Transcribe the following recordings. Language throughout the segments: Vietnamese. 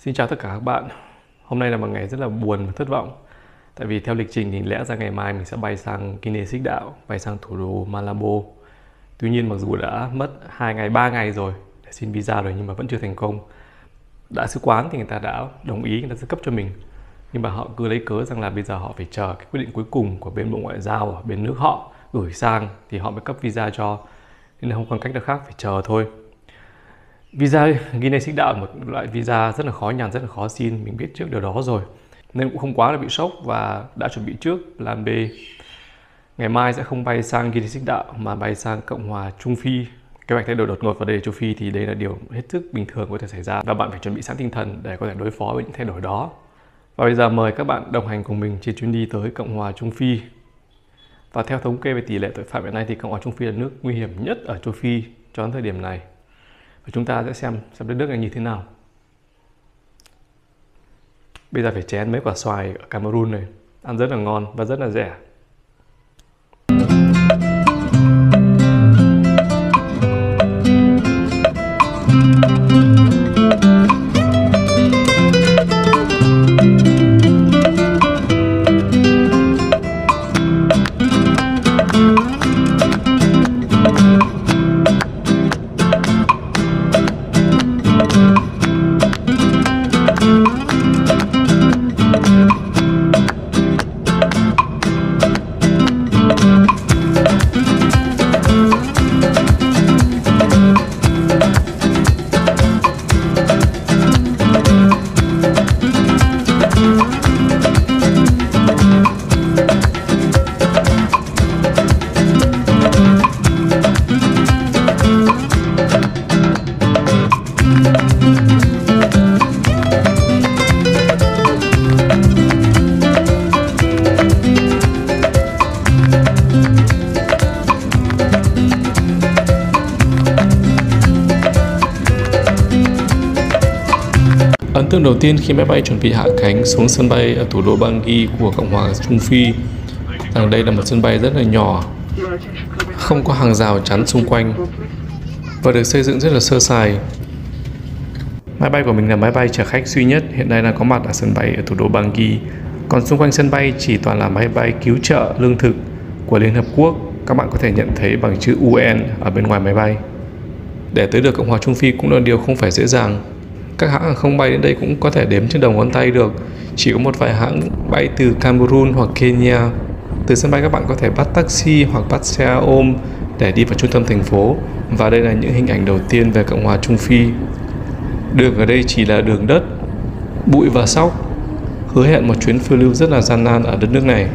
Xin chào tất cả các bạn. Hôm nay là một ngày rất là buồn và thất vọng. Tại vì theo lịch trình thì lẽ ra ngày mai mình sẽ bay sang Guinea Xích Đạo, bay sang thủ đô Malabo. Tuy nhiên mặc dù đã mất 2 ngày, 3 ngày rồi để xin visa rồi nhưng mà vẫn chưa thành công. Đại sứ quán thì người ta đã đồng ý, người ta sẽ cấp cho mình. Nhưng mà họ cứ lấy cớ rằng là bây giờ họ phải chờ cái quyết định cuối cùng của bên Bộ Ngoại giao ở bên nước họ gửi sang thì họ mới cấp visa cho. Nên là không còn cách nào khác, phải chờ thôi. Visa Guinea Xích Đạo là một loại visa rất là khó nhằn, rất là khó xin. Mình biết trước điều đó rồi nên cũng không quá là bị sốc và đã chuẩn bị trước plan B. Ngày mai sẽ không bay sang Guinea Xích Đạo mà bay sang Cộng hòa Trung Phi. Kế hoạch thay đổi đột ngột vào đây châu Phi thì đây là điều hết sức bình thường có thể xảy ra và bạn phải chuẩn bị sẵn tinh thần để có thể đối phó với những thay đổi đó. Và bây giờ mời các bạn đồng hành cùng mình trên chuyến đi tới Cộng hòa Trung Phi. Và theo thống kê về tỷ lệ tội phạm hiện nay thì Cộng hòa Trung Phi là nước nguy hiểm nhất ở châu Phi cho đến thời điểm này. Và chúng ta sẽ xem đất nước này như thế nào. Bây giờ phải chén mấy quả xoài ở Cameroon này, ăn rất là ngon và rất là rẻ. Ấn tượng đầu tiên khi máy bay chuẩn bị hạ cánh xuống sân bay ở thủ đô Bangui của Cộng hòa Trung Phi rằng đây là một sân bay rất là nhỏ, không có hàng rào chắn xung quanh và được xây dựng rất là sơ sài. Máy bay của mình là máy bay chở khách duy nhất hiện nay đang có mặt ở sân bay ở thủ đô Bangui, còn xung quanh sân bay chỉ toàn là máy bay cứu trợ lương thực của Liên Hợp Quốc. Các bạn có thể nhận thấy bằng chữ UN ở bên ngoài máy bay. Để tới được Cộng hòa Trung Phi cũng là điều không phải dễ dàng. Các hãng hàng không bay đến đây cũng có thể đếm trên đầu ngón tay được. Chỉ có một vài hãng bay từ Cameroon hoặc Kenya. Từ sân bay các bạn có thể bắt taxi hoặc bắt xe ôm để đi vào trung tâm thành phố. Và đây là những hình ảnh đầu tiên về Cộng hòa Trung Phi. Đường ở đây chỉ là đường đất, bụi và sóc, hứa hẹn một chuyến phiêu lưu rất là gian nan ở đất nước này.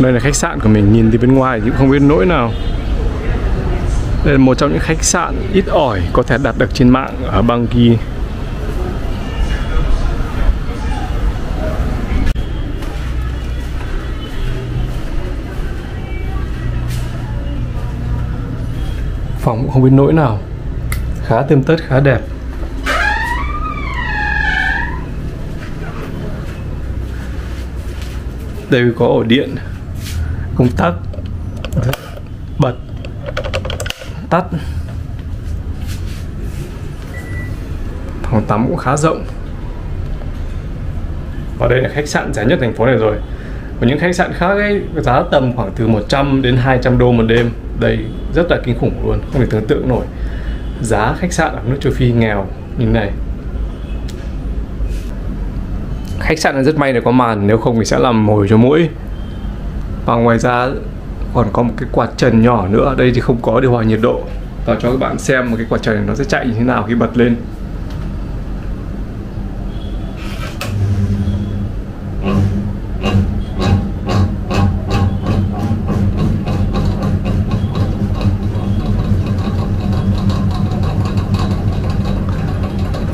Đây là khách sạn của mình, nhìn từ bên ngoài thì cũng không biết nỗi nào. Đây là một trong những khách sạn ít ỏi có thể đặt được trên mạng ở Bangui. Phòng cũng không biết nỗi nào, khá tươm tất, khá đẹp. Đây có ổ điện, công tắc, bật, tắt. Phòng tắm cũng khá rộng. Và đây là khách sạn rẻ nhất thành phố này rồi. Còn những khách sạn khác ấy, giá tầm khoảng từ 100 đến 200 đô một đêm. Đây rất là kinh khủng luôn, không thể tưởng tượng nổi giá khách sạn ở nước châu Phi nghèo như này. Khách sạn này rất may là có màn, nếu không thì sẽ làm mồi cho muỗi. Và ngoài ra còn có một cái quạt trần nhỏ nữa. Ở đây thì không có điều hòa nhiệt độ. Và cho các bạn xem một cái quạt trần này nó sẽ chạy như thế nào khi bật lên.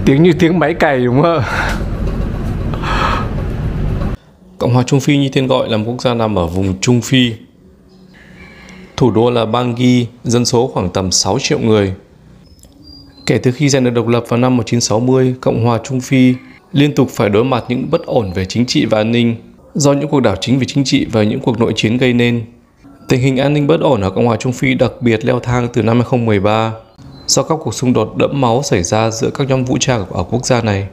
Tiếng như tiếng máy cày đúng không? Cộng hòa Trung Phi như tên gọi là một quốc gia nằm ở vùng Trung Phi. Thủ đô là Bangui, dân số khoảng tầm 6 triệu người. Kể từ khi giành được độc lập vào năm 1960, Cộng hòa Trung Phi liên tục phải đối mặt những bất ổn về chính trị và an ninh do những cuộc đảo chính về chính trị và những cuộc nội chiến gây nên. Tình hình an ninh bất ổn ở Cộng hòa Trung Phi đặc biệt leo thang từ năm 2013. do các cuộc xung đột đẫm máu xảy ra giữa các nhóm vũ trang ở quốc gia này.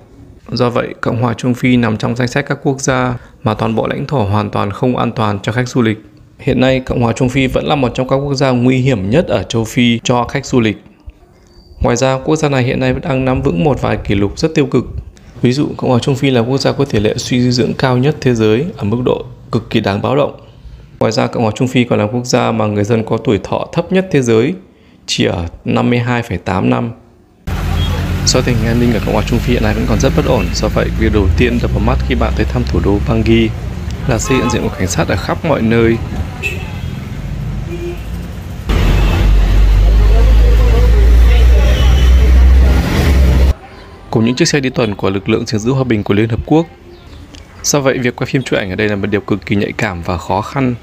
Do vậy, Cộng hòa Trung Phi nằm trong danh sách các quốc gia mà toàn bộ lãnh thổ hoàn toàn không an toàn cho khách du lịch. Hiện nay, Cộng hòa Trung Phi vẫn là một trong các quốc gia nguy hiểm nhất ở châu Phi cho khách du lịch. Ngoài ra, quốc gia này hiện nay vẫn đang nắm vững một vài kỷ lục rất tiêu cực. Ví dụ, Cộng hòa Trung Phi là quốc gia có tỷ lệ suy dinh dưỡng cao nhất thế giới ở mức độ cực kỳ đáng báo động. Ngoài ra, Cộng hòa Trung Phi còn là quốc gia mà người dân có tuổi thọ thấp nhất thế giới, chỉ ở 52,8 năm. Do tình hình an ninh ở Cộng hòa Trung Phi hiện nay vẫn còn rất bất ổn, do vậy việc đầu tiên đập vào mắt khi bạn tới thăm thủ đô Bangui là sự hiện diện của cảnh sát ở khắp mọi nơi. Cùng những chiếc xe đi tuần của lực lượng gìn giữ hòa bình của Liên Hợp Quốc. Do vậy, việc quay phim chụp ảnh ở đây là một điều cực kỳ nhạy cảm và khó khăn.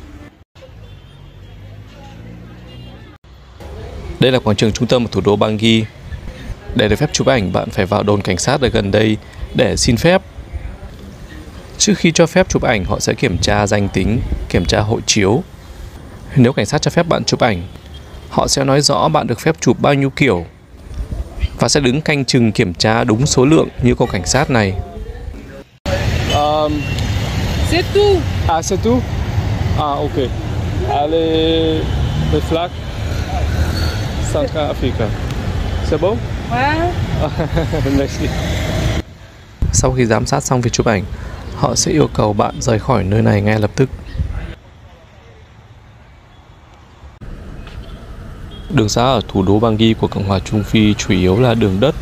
Đây là quảng trường trung tâm của thủ đô Bangui. Để được phép chụp ảnh, bạn phải vào đồn cảnh sát ở gần đây để xin phép. Trước khi cho phép chụp ảnh, họ sẽ kiểm tra danh tính, kiểm tra hộ chiếu. Nếu cảnh sát cho phép bạn chụp ảnh, họ sẽ nói rõ bạn được phép chụp bao nhiêu kiểu và sẽ đứng canh chừng kiểm tra đúng số lượng như cô cảnh sát này. C'est tout. Ah, c'est tout? Ah, ok. Allez, les flags. Central Africa. C'est bon? Ouais. Merci. Sau khi giám sát xong việc chụp ảnh, họ sẽ yêu cầu bạn rời khỏi nơi này ngay lập tức. Đường xá ở thủ đô Bangui của Cộng hòa Trung Phi chủ yếu là đường đất.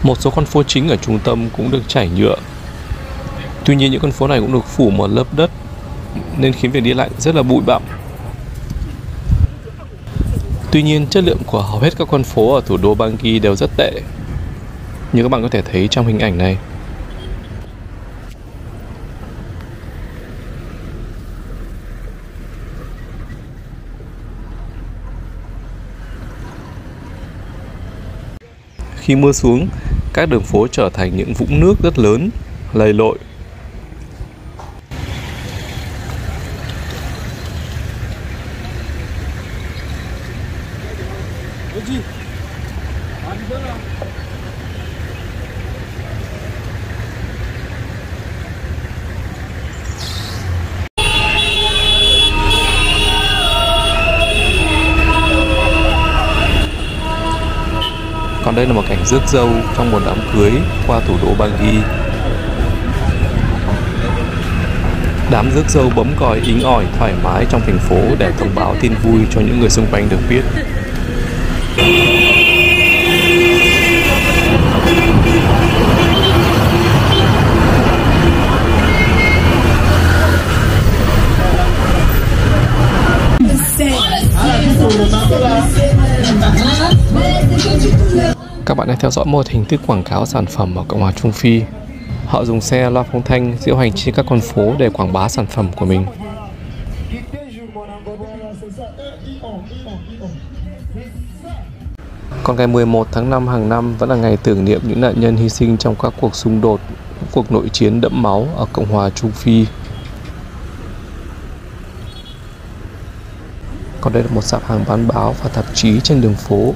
Một số con phố chính ở trung tâm cũng được trải nhựa. Tuy nhiên những con phố này cũng được phủ một lớp đất nên khiến việc đi lại rất là bụi bặm. Tuy nhiên chất lượng của hầu hết các con phố ở thủ đô Bangui đều rất tệ, như các bạn có thể thấy trong hình ảnh này. Khi mưa xuống, các đường phố trở thành những vũng nước rất lớn, lầy lội. Còn đây là một cảnh rước dâu trong một đám cưới qua thủ đô Bangui. Đám rước dâu bấm còi inh ỏi thoải mái trong thành phố để thông báo tin vui cho những người xung quanh được biết. Các bạn đang theo dõi một hình thức quảng cáo sản phẩm ở Cộng hòa Trung Phi. Họ dùng xe loa phóng thanh diễu hành trên các con phố để quảng bá sản phẩm của mình. Còn ngày 11 tháng 5 hàng năm vẫn là ngày tưởng niệm những nạn nhân hy sinh trong các cuộc xung đột, cuộc nội chiến đẫm máu ở Cộng hòa Trung Phi. Còn đây là một sạp hàng bán báo và tạp chí trên đường phố.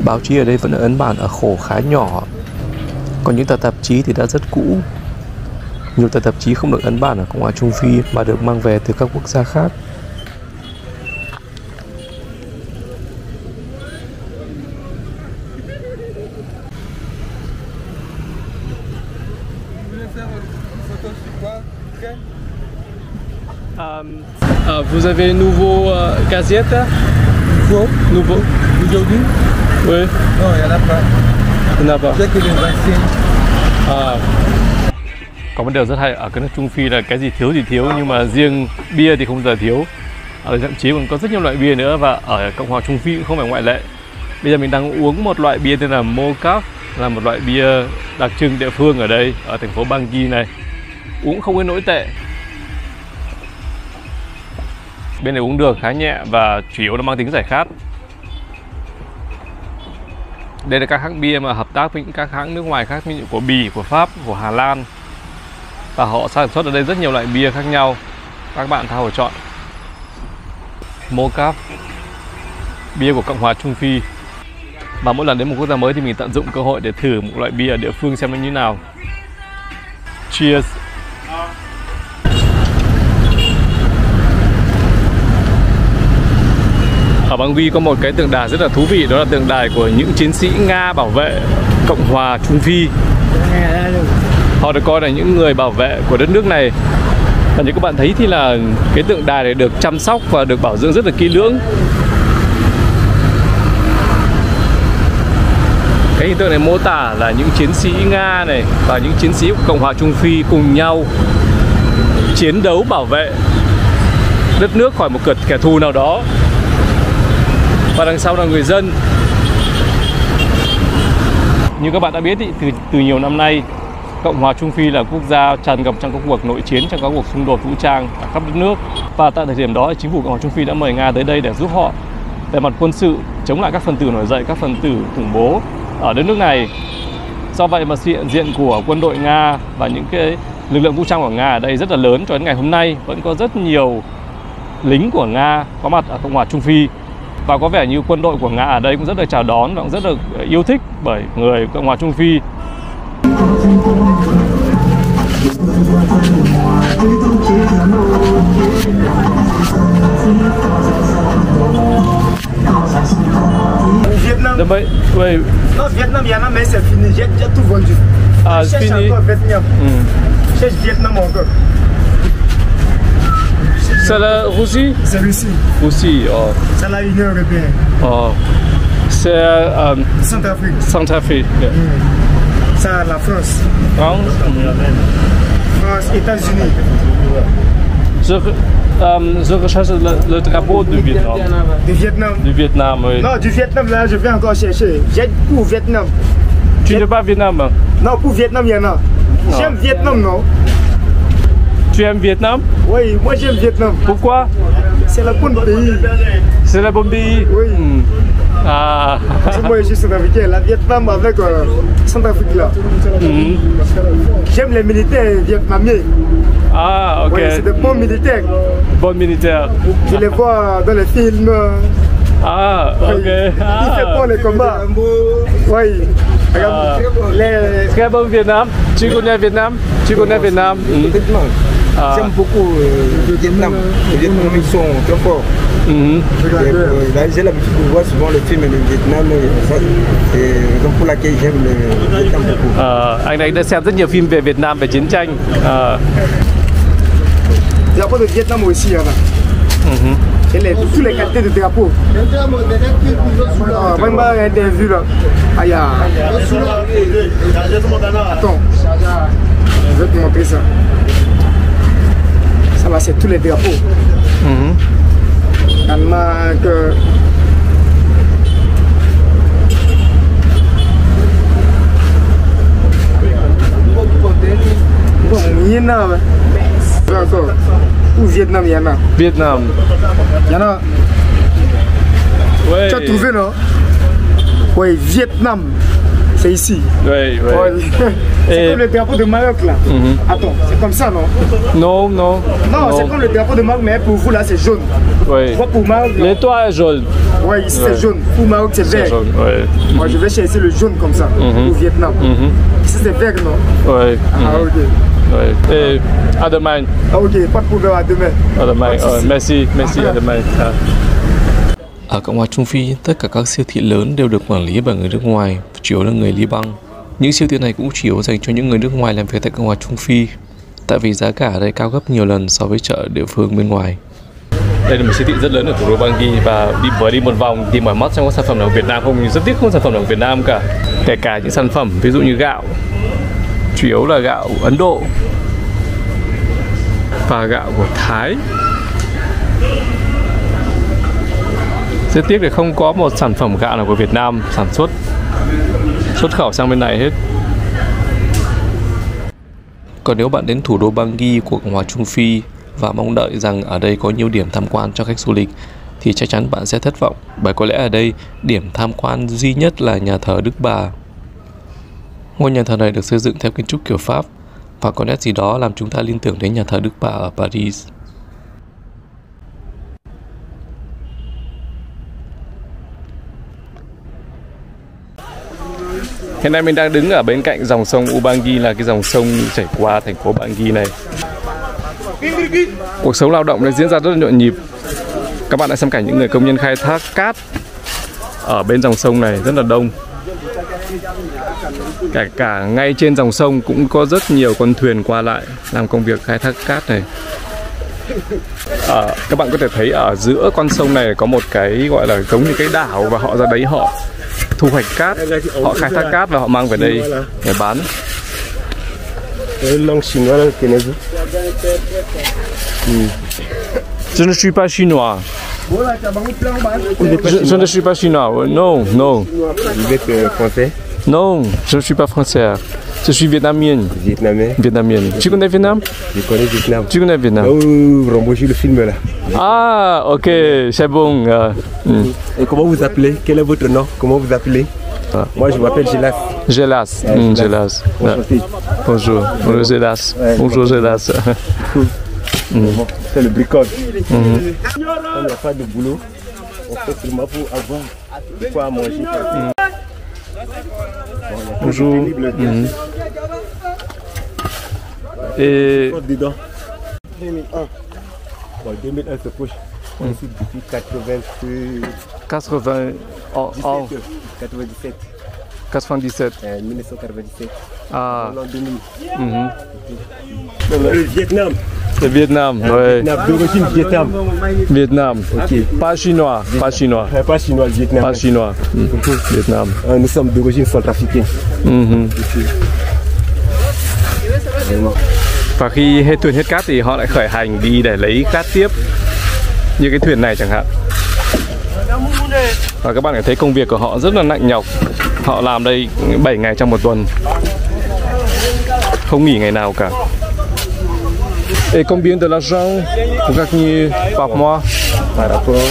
Báo chí ở đây vẫn ấn bản ở khổ khá nhỏ. Còn những tờ tạp chí thì đã rất cũ. Nhiều tờ tạp chí không được ấn bản ở Cộng hòa Trung Phi mà được mang về từ các quốc gia khác. Vous avez nouveau gazette? Nouveau aujourd'hui? Oui. Non, il n'y en a pas. Il n'y en a pas. Peut-être que les anciens. Có một điều rất hay ở cái nước Trung Phi là cái gì thiếu nhưng mà riêng bia thì không bao giờ thiếu. Thậm chí còn có rất nhiều loại bia nữa và ở Cộng hòa Trung Phi cũng không phải ngoại lệ. Bây giờ mình đang uống một loại bia tên là Mocaf, là một loại bia đặc trưng địa phương ở đây, ở thành phố Bangui này. Uống không có nỗi tệ. Bên này uống được khá nhẹ và chủ yếu là mang tính giải khát. Đây là các hãng bia mà hợp tác với các hãng nước ngoài khác, như của Bỉ, của Pháp, của Hà Lan. Và họ sản xuất ở đây rất nhiều loại bia khác nhau. Các bạn tha hồ chọn. Mocaf. bia của Cộng hòa Trung Phi. Và mỗi lần đến một quốc gia mới thì mình tận dụng cơ hội để thử một loại bia ở địa phương xem nó như thế nào. Cheers. Ở Bangui có một cái tượng đài rất là thú vị, đó là tượng đài của những chiến sĩ Nga bảo vệ Cộng hòa Trung Phi. Họ được coi là những người bảo vệ của đất nước này. Và như các bạn thấy thì là cái tượng đài này được chăm sóc và được bảo dưỡng rất là kỹ lưỡng. Cái hình tượng này mô tả là những chiến sĩ Nga này và những chiến sĩ của Cộng hòa Trung Phi cùng nhau chiến đấu bảo vệ đất nước khỏi một kẻ thù nào đó. Và đằng sau là người dân. Như các bạn đã biết từ nhiều năm nay, Cộng hòa Trung Phi là quốc gia tràn ngập trong các cuộc nội chiến, trong các cuộc xung đột vũ trang ở khắp đất nước. Và tại thời điểm đó, chính phủ Cộng hòa Trung Phi đã mời Nga tới đây để giúp họ về mặt quân sự chống lại các phần tử nổi dậy, các phần tử khủng bố ở đất nước này. Do vậy mà hiện diện của quân đội Nga và những cái lực lượng vũ trang của Nga ở đây rất là lớn. Cho đến ngày hôm nay vẫn có rất nhiều lính của Nga có mặt ở Cộng hòa Trung Phi. Và có vẻ như quân đội của Nga ở đây cũng rất là chào đón và cũng rất là yêu thích bởi người Cộng hòa Trung Phi. Vietnam. Oui. Non, Vietnam, il y en a, mais c'est fini. J'ai tout vendu. Ah, c'est Cherche fini. encore Vietnam. Cherche Vietnam encore. C'est la Russie? C'est Russie. Russie, oh. C'est la Union européenne. Oh. C'est Centrafrique. Centrafrique. Yeah. C'est la France. France? France, États-Unis. Je recherche le drapeau du Vietnam. Du Vietnam. Du Vietnam, oui. Non, du Vietnam, là, je vais encore chercher. J'ai pour Vietnam. Tu n'es pas Vietnam? Non, pour Vietnam, il y en a. J'aime Vietnam, non? Tu aimes Vietnam? Oui, moi j'aime Vietnam. Pourquoi? C'est le bon pays. C'est le bon pays? Oui. Ah. Parce que moi je suis centrafricain. La Vietnam avec Centrafrique là. J'aime les militaires vietnamiens. Ah, ok. Oui, c'est des bons militaires. Bon militaire. Je les vois dans les films. Ah, ok. Ils font bon les combats. Oui. Regarde, les... Très bon Vietnam. Tu connais Vietnam? Tu connais Vietnam? J'aime beaucoup le Vietnam. Les Vietnamiens ils sont très forts. J'ai l'habitude de voir souvent le film du Vietnam. C'est donc pour laquelle j'aime le Vietnam beaucoup. Anh ấy đã xem rất nhiều phim về Việt Nam, về chiến tranh. Drapeau de Vietnam aussi, là. Et toutes les qualités de drapeau. Même pas interview là. Aïe. Attends. Je vais te montrer ça. Ça va, c'est tous les drapeaux. Danemark. Encore. Ou Vietnam, il y en a. Vietnam. Il y en a. Ouais. Tu as trouvé, non? Oui, Vietnam. C'est ici. Oui, oui. Ouais. C'est comme le drapeau de Maroc là. Attends, c'est comme ça, non? Non, non. Non, c'est comme le drapeau de Maroc, mais pour vous là, c'est jaune. Oui. Tu vois, pour Maroc. L'étoile est jaune. Oui, ici c'est jaune. Pour Maroc, c'est vert. Jaune, ouais. Moi, je vais chercher le jaune comme ça. Au Vietnam. Ici, c'est vert, non? Oui. Ah, ok. Oui. Et à demain. Ah, ok, pas de problème, à demain. À demain. Merci, merci, à demain. Ở Cộng hòa Trung Phi, tất cả các siêu thị lớn đều được quản lý bởi người nước ngoài, chủ yếu là người Liban. Những siêu thị này cũng chủ yếu dành cho những người nước ngoài làm việc tại Cộng hòa Trung Phi, tại vì giá cả ở đây cao gấp nhiều lần so với chợ địa phương bên ngoài. Đây là một siêu thị rất lớn ở thủ đô Bangui và đi một vòng tìm mỏi mắt xem có sản phẩm nào của Việt Nam không, rất tiếc không có sản phẩm nào của Việt Nam cả. Kể cả những sản phẩm ví dụ như gạo, chủ yếu là gạo Ấn Độ và gạo của Thái. Rất tiếc là không có một sản phẩm gạo nào của Việt Nam sản xuất khẩu sang bên này hết. Còn nếu bạn đến thủ đô Bangui của Cộng hòa Trung Phi và mong đợi rằng ở đây có nhiều điểm tham quan cho khách du lịch thì chắc chắn bạn sẽ thất vọng, bởi có lẽ ở đây điểm tham quan duy nhất là nhà thờ Đức Bà. Ngôi nhà thờ này được xây dựng theo kiến trúc kiểu Pháp và có nét gì đó làm chúng ta liên tưởng đến nhà thờ Đức Bà ở Paris. Hiện nay mình đang đứng ở bên cạnh dòng sông Ubangi, là cái dòng sông chảy qua thành phố Bangui này. Cuộc sống lao động này diễn ra rất là nhộn nhịp. Các bạn hãy xem cảnh những người công nhân khai thác cát ở bên dòng sông này rất là đông. Cả ngay trên dòng sông cũng có rất nhiều con thuyền qua lại làm công việc khai thác cát này. Các bạn có thể thấy ở giữa con sông này có một cái gọi là giống như cái đảo, và họ ra đấy họ thu hoạch cát, họ khai thác cát và họ mang về đây để bán. Je ne suis pas chinois. Je ne suis pas chinois. Non, non. Vous êtes français? Non, je ne suis pas français. Je suis vietnamien. Vietnamien? Vietnamien. Tu connais Vietnam? Je connais Vietnam. Tu connais Vietnam? Oh, Ramboji, le film là. Ah, ok, c'est bon. Et comment vous appelez? Quel est votre nom? Comment vous appelez? Moi, je m'appelle Gélas. Gélas. Gélas. Bonjour. Bonjour, Gélas. Bonjour, Gélas. C'est le bricole. Quand il n'y a pas de boulot, on fait seulement pour avoir quoi à manger. Bonjour. Et Dedans. 2001. Bon, 2001 c'est proche. On est ici depuis 80 97. 97. 1997. Ah. En 2000. Le Vietnam. C'est Vietnam, oui. D'origine Vietnam. Vietnam. Ok. Pas chinois, pas chinois. Pas chinois, Vietnam. Pas chinois. Vietnam. Nous sommes d'origine centrafricaine. Và khi hết thuyền hết cát thì họ lại khởi hành đi để lấy cát tiếp, như cái thuyền này chẳng hạn. Và các bạn có thấy công việc của họ rất là nặng nhọc. Họ làm đây 7 ngày trong một tuần, không nghỉ ngày nào cả. Et combien de l'argent vous gagnez par mois? Par rapport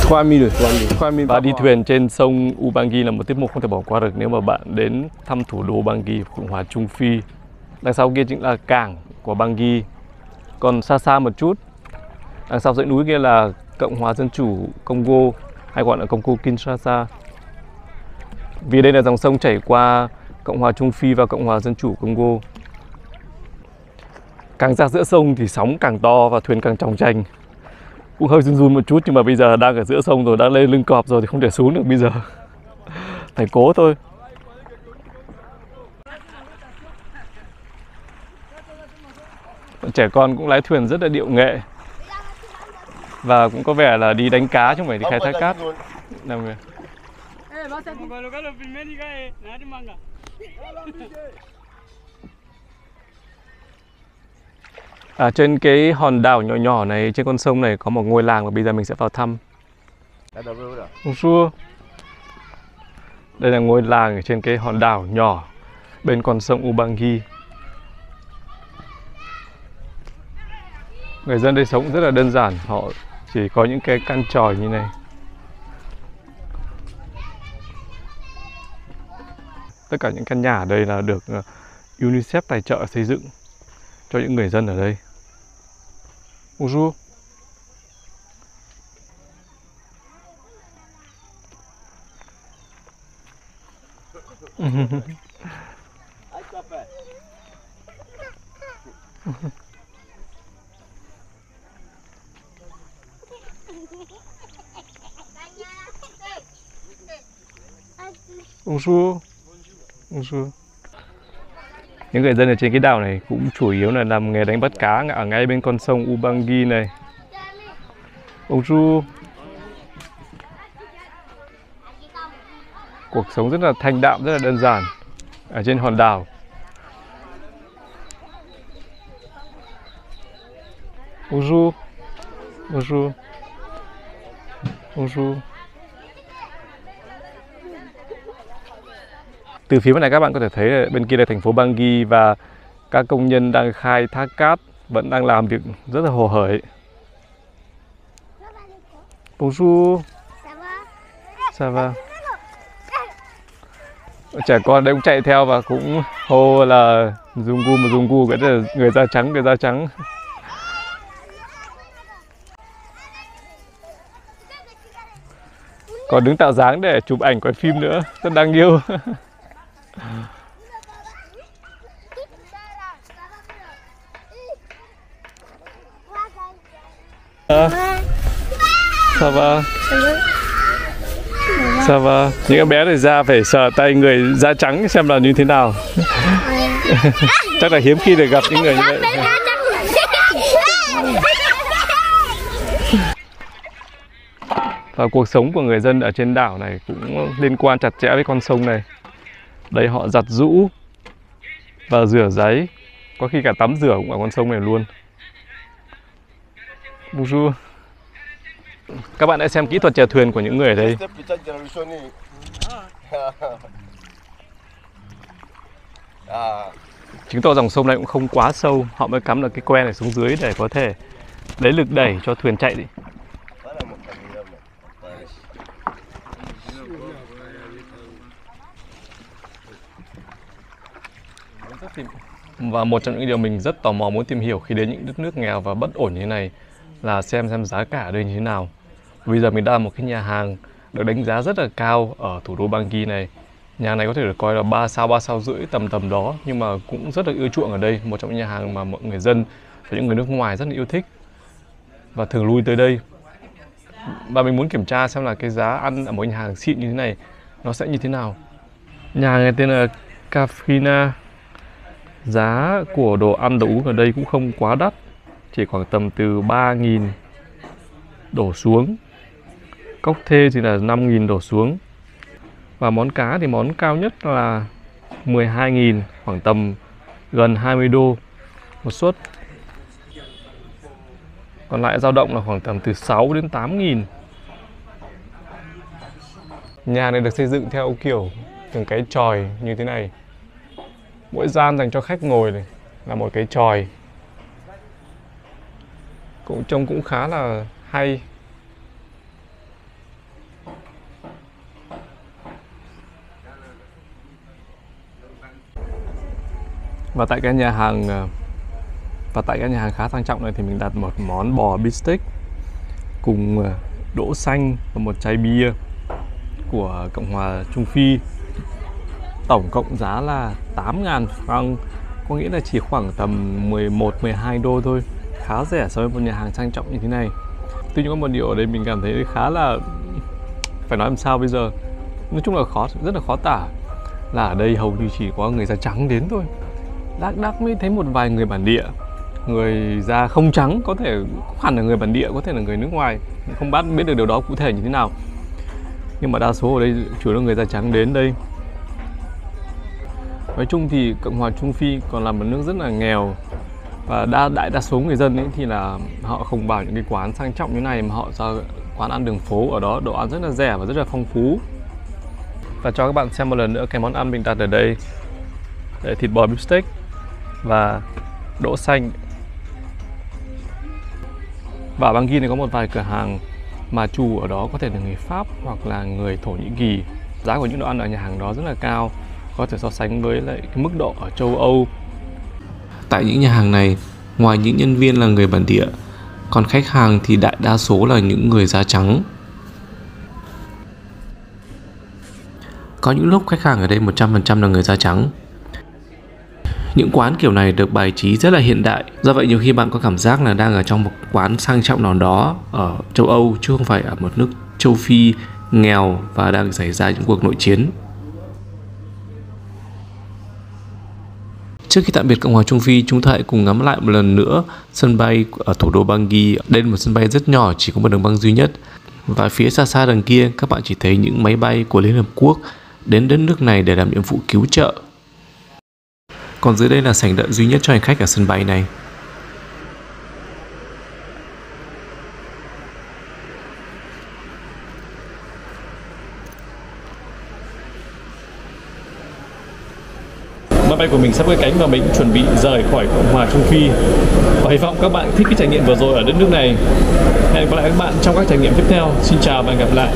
3.000. Và đi thuyền trên sông Ubangi là một tiết mục không thể bỏ qua được nếu mà bạn đến thăm thủ đô Bangui, Cộng hòa Trung Phi. Đằng sau kia chính là cảng của Bangui. Còn xa xa một chút, đằng sau dãy núi kia là Cộng hòa Dân chủ Congo, hay gọi là Congo Kinshasa. Vì đây là dòng sông chảy qua Cộng hòa Trung Phi và Cộng hòa Dân chủ Congo. Càng ra giữa sông thì sóng càng to và thuyền càng chòng chành. Cũng hơi run run một chút, nhưng mà bây giờ đang ở giữa sông rồi, đang lên lưng cọp rồi thì không thể xuống được bây giờ. Phải cố thôi. Trẻ con cũng lái thuyền rất là điệu nghệ. Và cũng có vẻ là đi đánh cá chứ không phải đi khai thác cát. Làm người. Trên cái hòn đảo nhỏ nhỏ này, trên con sông này có một ngôi làng và bây giờ mình sẽ vào thăm. Bonjour. Đây là ngôi làng ở trên cái hòn đảo nhỏ bên con sông Ubangi. Người dân đây sống rất là đơn giản, họ chỉ có những cái căn chòi như này. Tất cả những căn nhà ở đây là được UNICEF tài trợ xây dựng cho những người dân ở đây. Bonjour. Bonjour. Bonjour. Những người dân ở trên cái đảo này cũng chủ yếu là làm nghề đánh bắt cá ở ngay bên con sông Ubangi này. Bonjour. Cuộc sống rất là thanh đạm, rất là đơn giản ở trên hòn đảo. Bonjour. Bonjour. Bonjour. Từ phía bên này các bạn có thể thấy là bên kia là thành phố Bangui và các công nhân đang khai thác cát, vẫn đang làm việc rất là hồ hởi. Bonjour. Ça va. Trẻ con đây cũng chạy theo và cũng hô là Zungu, cái là người da trắng, người da trắng. Còn đứng tạo dáng để chụp ảnh quay phim nữa, rất đáng yêu. Ça va? Ça va? Những em bé này da phải sờ tay người da trắng xem là như thế nào. Chắc là hiếm khi được gặp những người như vậy. Và cuộc sống của người dân ở trên đảo này cũng liên quan chặt chẽ với con sông này. Đây họ giặt giũ và rửa giấy, có khi cả tắm rửa cũng ở con sông này luôn. Bonjour. Các bạn hãy xem kỹ thuật chèo thuyền của những người ở đây. Chứng tỏ dòng sông này cũng không quá sâu, họ mới cắm được cái que này xuống dưới để có thể lấy lực đẩy cho thuyền chạy đi. Và một trong những điều mình rất tò mò muốn tìm hiểu khi đến những đất nước nghèo và bất ổn như thế này là xem giá cả ở đây như thế nào. Bây giờ mình đang một cái nhà hàng được đánh giá rất là cao ở thủ đô Bangui này. Nhà này có thể được coi là 3 sao rưỡi tầm đó, nhưng mà cũng rất là ưa chuộng ở đây. Một trong những nhà hàng mà mọi người dân và những người nước ngoài rất là yêu thích và thường lui tới đây. Và mình muốn kiểm tra xem là cái giá ăn ở một nhà hàng xịn như thế này nó sẽ như thế nào. Nhà này tên là Cafrina. Giá của đồ ăn đồ uống ở đây cũng không quá đắt, chỉ khoảng tầm từ 3.000 đổ xuống. Cocktail thì là 5.000 đổ xuống. Và món cá thì món cao nhất là 12.000, khoảng tầm gần 20 đô một suất. Còn lại dao động là khoảng tầm từ 6 đến 8.000. Nhà này được xây dựng theo kiểu từng cái chòi như thế này. Mỗi gian dành cho khách ngồi này là một cái chòi. Trông cũng khá là hay. Và tại cái nhà hàng khá sang trọng này thì mình đặt một món bò beefsteak cùng đỗ xanh và một chai bia của Cộng hòa Trung Phi. Tổng cộng giá là 8.000 franc, có nghĩa là chỉ khoảng tầm 11-12 đô thôi. Khá rẻ so với một nhà hàng sang trọng như thế này. Tuy nhiên có một điều ở đây mình cảm thấy khá là, phải nói làm sao bây giờ, nói chung là rất là khó tả, là ở đây hầu như chỉ có người da trắng đến thôi. Lác đác mới thấy một vài người bản địa. Người da không trắng có thể không hẳn là người bản địa, có thể là người nước ngoài, không biết được điều đó cụ thể như thế nào. Nhưng mà đa số ở đây chủ yếu là người da trắng đến đây. Nói chung thì Cộng hòa Trung Phi còn là một nước rất là nghèo. Và đại đa số người dân ấy thì là họ không vào những cái quán sang trọng như này, mà họ ra quán ăn đường phố, ở đó đồ ăn rất là rẻ và rất là phong phú. Và cho các bạn xem một lần nữa cái món ăn mình đặt ở đây. Đây, thịt bò beefsteak và đỗ xanh. Và ở Bangui này có một vài cửa hàng mà chủ ở đó có thể là người Pháp hoặc là người Thổ Nhĩ Kỳ. Giá của những đồ ăn ở nhà hàng đó rất là cao, có thể so sánh với lại cái mức độ ở châu Âu. Tại những nhà hàng này, ngoài những nhân viên là người bản địa, còn khách hàng thì đại đa số là những người da trắng. Có những lúc khách hàng ở đây 100% là người da trắng. Những quán kiểu này được bài trí rất là hiện đại. Do vậy nhiều khi bạn có cảm giác là đang ở trong một quán sang trọng nào đó ở châu Âu, chứ không phải ở một nước châu Phi nghèo và đang xảy ra những cuộc nội chiến. Trước khi tạm biệt Cộng hòa Trung Phi, chúng ta hãy cùng ngắm lại một lần nữa sân bay ở thủ đô Bangui. Đây là một sân bay rất nhỏ, chỉ có một đường băng duy nhất. Và phía xa xa đằng kia, các bạn chỉ thấy những máy bay của Liên Hợp Quốc đến đất nước này để làm nhiệm vụ cứu trợ. Còn dưới đây là sảnh đợi duy nhất cho hành khách ở sân bay này. Máy bay của mình sắp cất cánh và mình chuẩn bị rời khỏi Cộng hòa Trung Phi. Và hy vọng các bạn thích cái trải nghiệm vừa rồi ở đất nước này. Hẹn gặp lại các bạn trong các trải nghiệm tiếp theo. Xin chào và hẹn gặp lại.